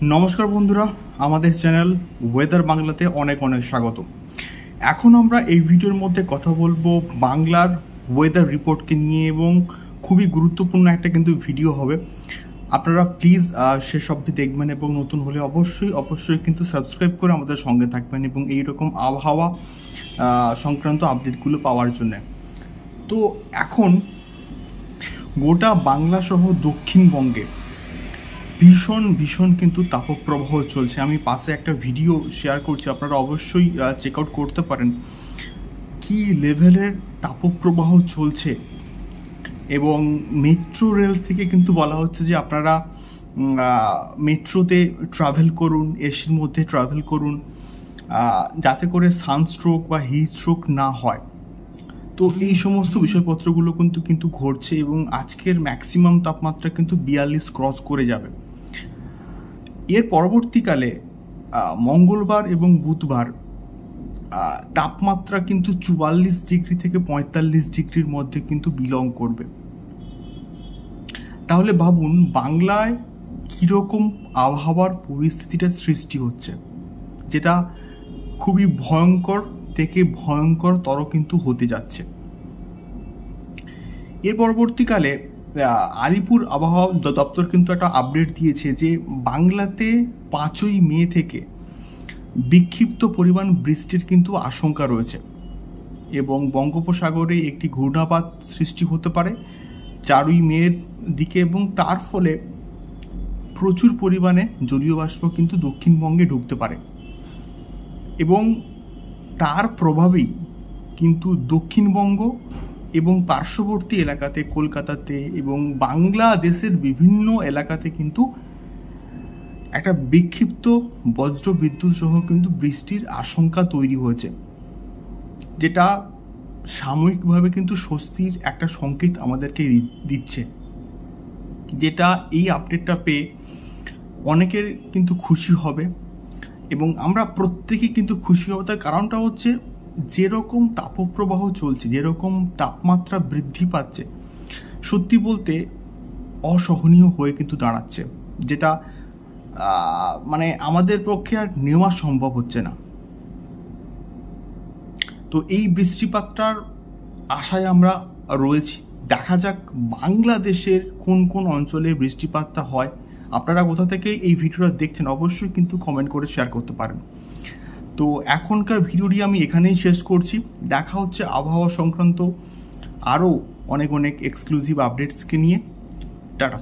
নমস্কার বন্ধুরা, আমাদের চ্যানেল ওয়েদার বাংলাতে অনেক অনেক স্বাগত। এখন আমরা এই ভিডিওর মধ্যে কথা বলবো বাংলার ওয়েদার রিপোর্টকে নিয়ে এবং খুবই গুরুত্বপূর্ণ একটা কিন্তু ভিডিও হবে। আপনারা প্লিজ শেষ অবধি দেখবেন এবং নতুন হলে অবশ্যই কিন্তু সাবস্ক্রাইব করে আমাদের সঙ্গে থাকবেন এবং এইরকম আবহাওয়া সংক্রান্ত আপডেটগুলো পাওয়ার জন্য। তো এখন গোটা বাংলা সহ দক্ষিণবঙ্গে ভীষণ কিন্তু তাপপ্রবাহ চলছে। আমি পাশে একটা ভিডিও শেয়ার করছি, আপনারা অবশ্যই চেক আউট করতে পারেন কি লেভেলের তাপপ্রবাহ চলছে। এবং মেট্রো রেল থেকে কিন্তু বলা হচ্ছে যে আপনারা মেট্রোতে ট্রাভেল করুন, এসির মধ্যে ট্রাভেল করুন, যাতে করে সানস্ট্রোক বা হিট স্ট্রোক না হয়। তো এই সমস্ত বিষয়পত্রগুলো কিন্তু ঘটছে এবং আজকের ম্যাক্সিমাম তাপমাত্রা কিন্তু 42 ক্রস করে যাবে। এর পরবর্তীকালে মঙ্গলবার এবং বুধবার তাপমাত্রা কিন্তু 44 ডিগ্রি থেকে 45 ডিগ্রির মধ্যে কিন্তু বিলং করবে। তাহলে ভাবুন বাংলায় কীরকম আবহাওয়ার পরিস্থিতিটা সৃষ্টি হচ্ছে, যেটা খুবই ভয়ঙ্কর থেকে ভয়ঙ্করতর কিন্তু হতে যাচ্ছে। এর পরবর্তীকালে আলিপুর আবহাওয়া দপ্তর কিন্তু একটা আপডেট দিয়েছে যে বাংলাতে 5ই মে থেকে বিক্ষিপ্ত পরিমাণ বৃষ্টির কিন্তু আশঙ্কা রয়েছে এবং বঙ্গোপসাগরে একটি ঘূর্ণাবাত সৃষ্টি হতে পারে 4ই মের দিকে এবং তার ফলে প্রচুর পরিমাণে জলীয় বাষ্প কিন্তু দক্ষিণবঙ্গে ঢুকতে পারে এবং তার প্রভাবেই কিন্তু দক্ষিণবঙ্গ এবং পার্শ্ববর্তী এলাকাতে কলকাতাতে এবং বাংলাদেশের বিভিন্ন এলাকাতে কিন্তু একটা বিক্ষিপ্ত বজ্র বিদ্যুৎ সহ কিন্তু বৃষ্টির আশঙ্কা তৈরি হয়েছে, যেটা সাময়িকভাবে কিন্তু স্বস্তির একটা সংকেত আমাদেরকে দিচ্ছে। যেটা এই আপডেটটা পেয়ে অনেকের কিন্তু খুশি হবে এবং আমরা প্রত্যেকেই কিন্তু খুশি হব। তার কারণটা হচ্ছে যেরকম তাপপ্রবাহ চলছে, যেরকম তাপমাত্রা বৃদ্ধি পাচ্ছে, সত্যি বলতে অসহনীয় হয়ে কিন্তু দাঁড়াচ্ছে, যেটা মানে আমাদের পক্ষে আর নেওয়া সম্ভব হচ্ছে না। তো এই বৃষ্টিপাতটার আশায় আমরা রয়েছি। দেখা যাক বাংলাদেশের কোন কোন অঞ্চলে বৃষ্টিপাতটা হয়। আপনারা কোথা থেকে এই ভিডিওটা দেখছেন অবশ্যই কিন্তু কমেন্ট করে শেয়ার করতে পারেন। তো এখনকার ভিডিওটি আমি এখানেই শেষ করছি। দেখা হচ্ছে আবহাওয়া সংক্রান্ত আরও অনেক এক্সক্লুসিভ আপডেটসকে নিয়ে। টাটা।